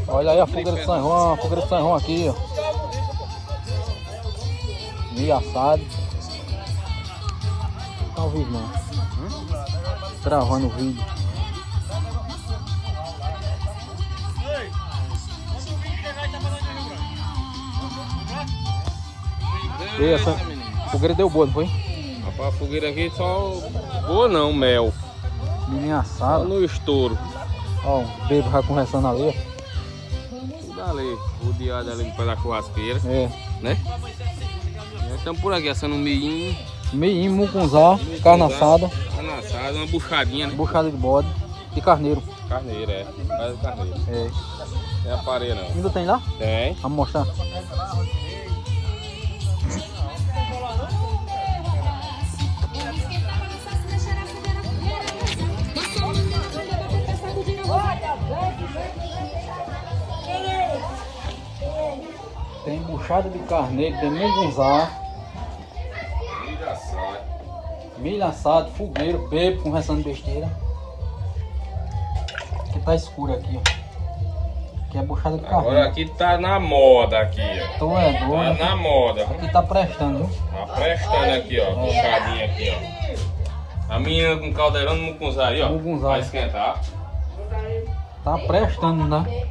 Olha aí a fogueira de São João, a fogueira de São João aqui, ó. Milho assado. Não tá ao vivo não. Gravando o vídeo. E essa fogueira deu boa, não foi? Rapaz, a fogueira aqui só boa não, mel. Milho Só assado. no estouro. Ó, o bebo já conversando ali, ó. Tudo ali, rodeado ali pela churrasqueira, É. né? Estamos por aqui assando um milhinho. Milhinho, mucunzá, carne assada, Carne assada, uma buchadinha, né? buchada de bode e carneiro. Carneiro, é. Faz carneiro. É. Não é a pareia não. Ainda tem lá? Tem. Vamos mostrar. Tem buchada de carneiro, tem mugunzá, milho assado, fogueiro, bebo conversando besteira. Aqui tá escuro aqui, ó. Aqui é buchada de carneiro. Agora aqui tá na moda aqui, ó. Então é Tá doido. na moda. Aqui tá prestando, viu? Tá prestando aqui, ó. Buchadinha aqui, ó. A menina com caldeirão no mucunzá aí, ó. Mucunzá. Vai esquentar. Tá prestando, né?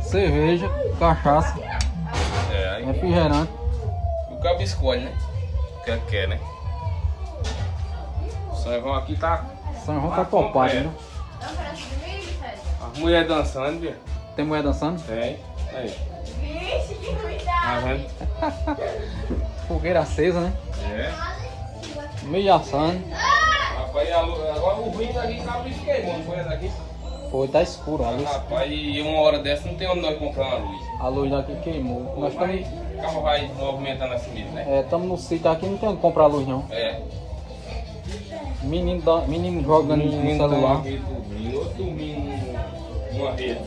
Cerveja, cachaça, É, aí refrigerante. o cabo escolhe, né? O que quer, né? O São João aqui tá. São João tá topado, viu? As mulheres dançando, viu? Tem mulher dançando? Tem. Aí. Tá vendo? Fogueira acesa, né? É. Milho assando. Rapaz, agora o ruim daqui tá me queimando, foi daqui. Foi, tá escuro a luz. Rapaz, e uma hora dessa não tem onde nós comprar uma luz. A luz daqui queimou. Nós Mas estamos o carro vai movimentando assim mesmo, né? no sítio aqui, não tem onde comprar luz não. É. Menino jogando no celular. Dormindo, outro dormindo numa rede.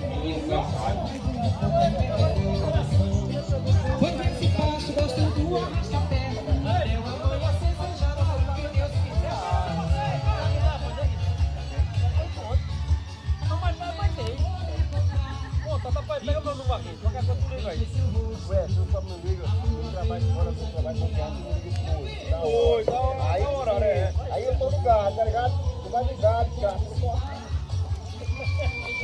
Menino cansado. Pega o meu aqui, toca essa tudo aí, velho. Ué, se o papo não liga, eu trabalho fora, eu trabalho com carro, eu ligo com hoje. Aí eu tô ligado, tá ligado? Tu vai ligado, cara.